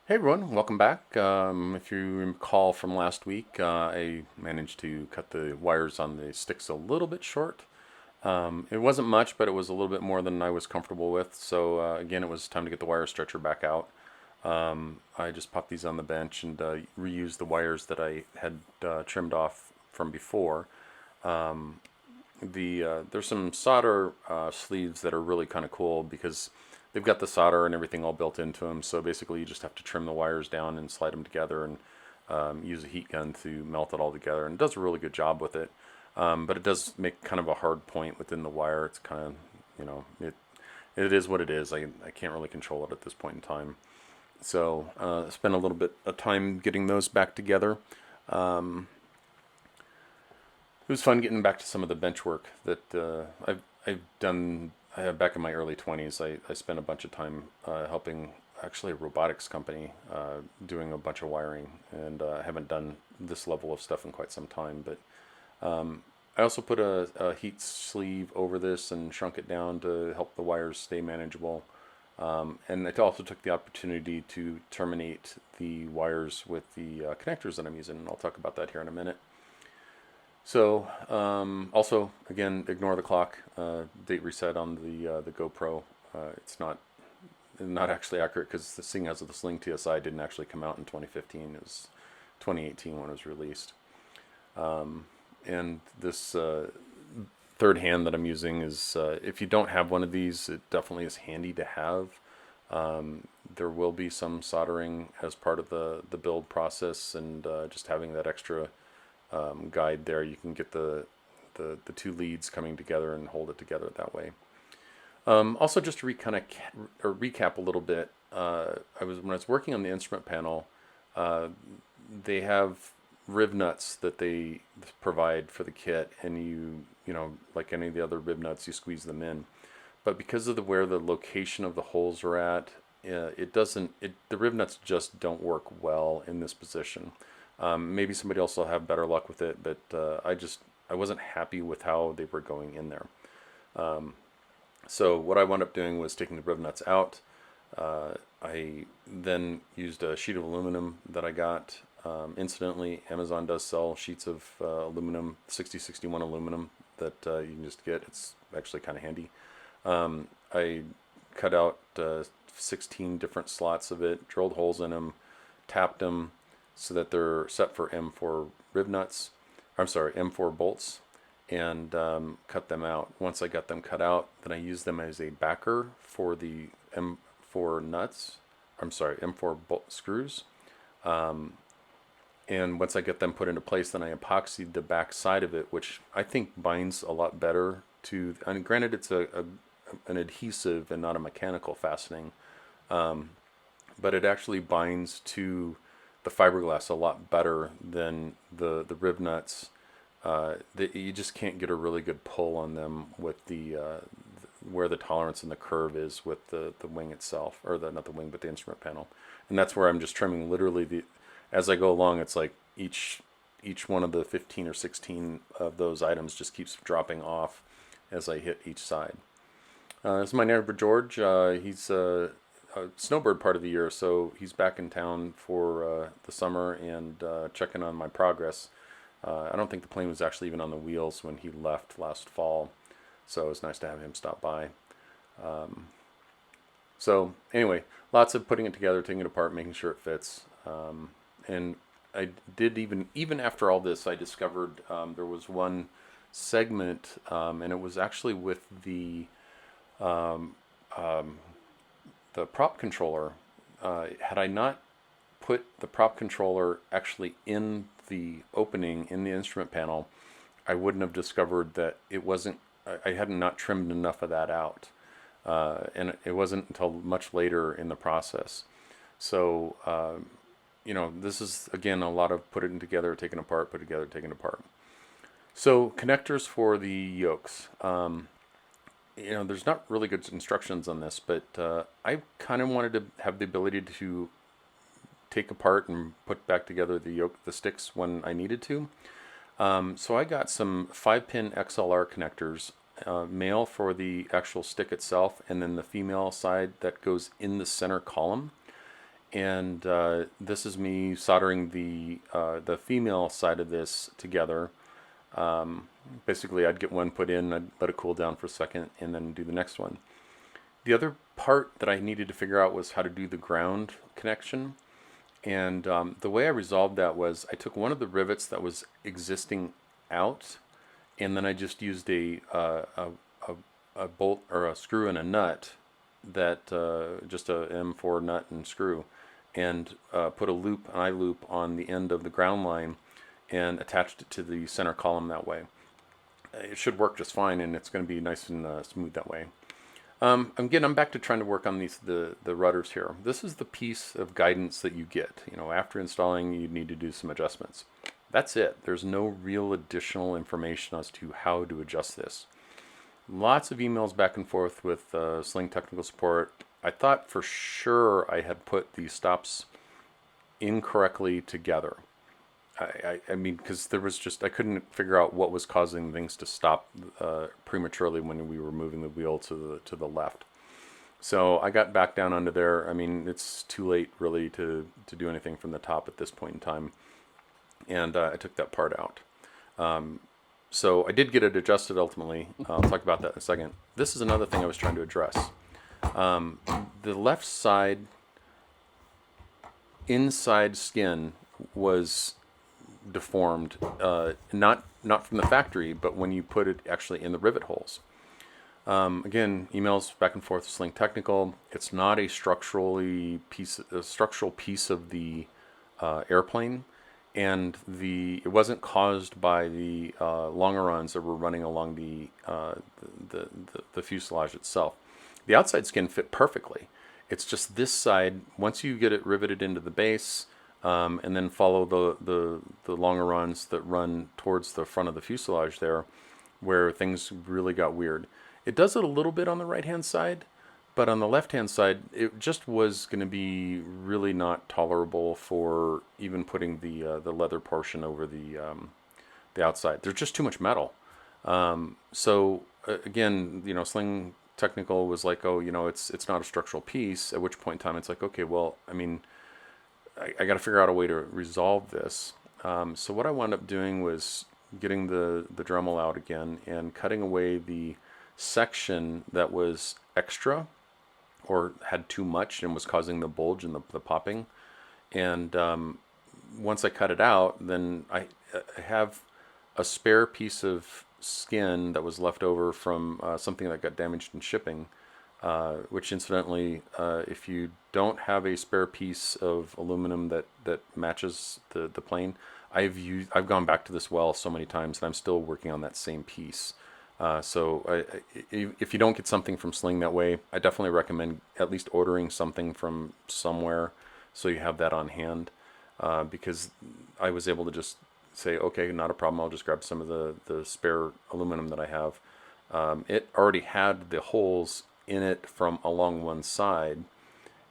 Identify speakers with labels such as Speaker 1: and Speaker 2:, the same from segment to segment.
Speaker 1: Hey everyone, welcome back. If you recall from last week, I managed to cut the wires on the sticks a little bit short. It wasn't much, but it was a little bit more than I was comfortable with. So again, it was time to get the wire stretcher back out. I just popped these on the bench and reused the wires that I had trimmed off from before. There's some solder sleeves that are really kind of cool because they've got the solder and everything all built into them. So basically, you just have to trim the wires down and slide them together and use a heat gun to melt it all together. And it does a really good job with it. But it does make kind of a hard point within the wire. It's kind of, it is what it is. I can't really control it at this point in time. So I spent a little bit of time getting those back together. It was fun getting back to some of the bench work that I've done back in my early 20s. I spent a bunch of time helping actually a robotics company doing a bunch of wiring, and I haven't done this level of stuff in quite some time. But I also put a heat sleeve over this and shrunk it down to help the wires stay manageable. And I also took the opportunity to terminate the wires with the connectors that I'm using. I'll talk about that here in a minute. So also, again, ignore the clock. Date reset on the GoPro. It's not actually accurate because the seeing as of the Sling TSI didn't actually come out in 2015. It was 2018 when it was released. And this third hand that I'm using is, if you don't have one of these, it definitely is handy to have. There will be some soldering as part of the build process, and just having that extra guide there, you can get the two leads coming together and hold it together that way. Also, just to recap a little bit, when I was working on the instrument panel, they have rib nuts that they provide for the kit, and like any of the other rib nuts, you squeeze them in. But because of where the location of the holes are at, the rib nuts just don't work well in this position. Maybe somebody else will have better luck with it, but I wasn't happy with how they were going in there. So what I wound up doing was taking the rib nuts out. I then used a sheet of aluminum that I got. Incidentally, Amazon does sell sheets of aluminum, 6061 aluminum that you can just get. It's actually kind of handy. I cut out 16 different slots of it, drilled holes in them, tapped them so that they're set for M4 rib nuts. I'm sorry, M4 bolts, and cut them out. Once I got them cut out, then I used them as a backer for the M4 nuts. I'm sorry, M4 screws. And once I get them put into place, then I epoxied the back side of it, which I think binds a lot better to. And granted, it's an adhesive and not a mechanical fastening, but it actually binds to the fiberglass a lot better than the rib nuts. You just can't get a really good pull on them with where the tolerance and the curve is with the wing itself, or not the wing, but the instrument panel. And that's where I'm just trimming literally as I go along. It's like each one of the 15 or 16 of those items just keeps dropping off as I hit each side. This is my neighbor George. He's a snowbird part of the year, so he's back in town for the summer and checking on my progress. I don't think the plane was actually even on the wheels when he left last fall, so it was nice to have him stop by. So anyway, lots of putting it together, taking it apart, making sure it fits. And I did even after all this, I discovered there was one segment, and it was actually with the prop controller. Had I not put the prop controller actually in the opening in the instrument panel, I wouldn't have discovered that it wasn't. I had not trimmed enough of that out, and it wasn't until much later in the process. So this is again a lot of putting together, taking apart, put together, taking apart. So connectors for the yokes. There's not really good instructions on this, but I kind of wanted to have the ability to take apart and put back together the sticks when I needed to. So I got some 5-pin XLR connectors, male for the actual stick itself, and then the female side that goes in the center column. and this is me soldering the female side of this together. Basically, I'd get one put in, I'd let it cool down for a second, and then do the next one. The other part that I needed to figure out was how to do the ground connection. And the way I resolved that was I took one of the rivets that was existing out, and then I just used a bolt or a screw and a nut that just a M4 nut and screw, and put an eye loop on the end of the ground line and attached it to the center column that way. It should work just fine, and it's going to be nice and smooth that way. Again, I'm back to trying to work on the rudders here. This is the piece of guidance that you get. After installing, you need to do some adjustments. That's it. There's no real additional information as to how to adjust this. Lots of emails back and forth with Sling technical support. I thought for sure I had put these stops incorrectly together. I mean, because I couldn't figure out what was causing things to stop prematurely when we were moving the wheel to the left. So I got back down under there. I mean, it's too late really to do anything from the top at this point in time. And I took that part out. So I did get it adjusted ultimately. I'll talk about that in a second. This is another thing I was trying to address. The left side inside skin was deformed, not from the factory, but when you put it actually in the rivet holes. Again, emails back and forth with Sling Technical. It's not a structural piece of the airplane, and it wasn't caused by the longerons that were running along the fuselage itself. The outside skin fit perfectly. It's just this side. Once you get it riveted into the base, and then follow the longerons that run towards the front of the fuselage there, where things really got weird. It does it a little bit on the right-hand side, but on the left-hand side, it just was going to be really not tolerable for even putting the leather portion over the outside. There's just too much metal. So again, Sling Technical was like, oh, it's not a structural piece. At which point in time, it's like, okay, well, I mean, I got to figure out a way to resolve this. So what I wound up doing was getting the Dremel out again and cutting away the section that was extra or had too much and was causing the bulge and the popping. And once I cut it out, then I have a spare piece of skin that was left over from something that got damaged in shipping. Which incidentally, if you don't have a spare piece of aluminum that matches the plane, I've gone back to this well so many times, and I'm still working on that same piece. So if you don't get something from Sling that way, I definitely recommend at least ordering something from somewhere so you have that on hand, because I was able to just say, okay, not a problem, I'll just grab some of the spare aluminum that I have. It already had the holes in it from along one side,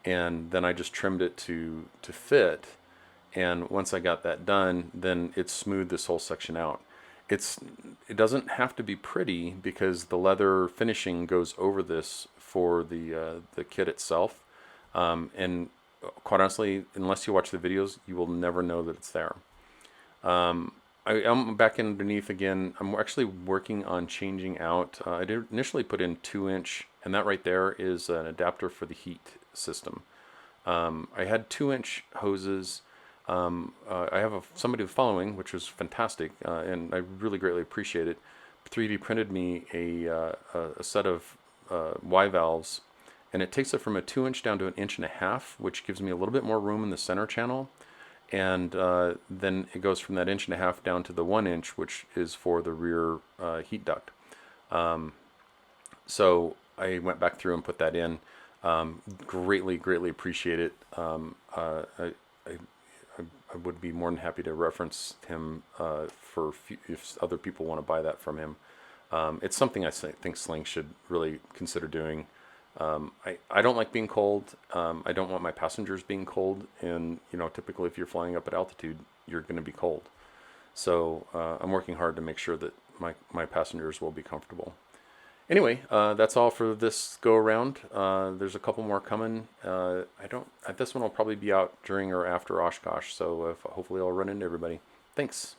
Speaker 1: and then I just trimmed it to fit. And once I got that done, then it smoothed this whole section out. It doesn't have to be pretty because the leather finishing goes over this for the kit itself. And quite honestly, unless you watch the videos, you will never know that it's there. I'm back underneath again. I'm actually working on changing out. I did initially put in 2-inch, and that right there is an adapter for the heat system. I had 2-inch hoses. I have somebody following, which was fantastic, and I really greatly appreciate it. 3D printed me a set of Y valves, and it takes it from a 2-inch down to an 1.5 inches, which gives me a little bit more room in the center channel. And then it goes from that 1.5 inches down to the 1 inch, which is for the rear heat duct. So I went back through and put that in. Greatly appreciate it. I would be more than happy to reference him if other people want to buy that from him. It's something I think Sling should really consider doing. I don't like being cold. I don't want my passengers being cold, and typically if you're flying up at altitude, you're going to be cold. So I'm working hard to make sure that my passengers will be comfortable. Anyway, that's all for this go around. There's a couple more coming. I don't. This one will probably be out during or after Oshkosh, so hopefully I'll run into everybody. Thanks.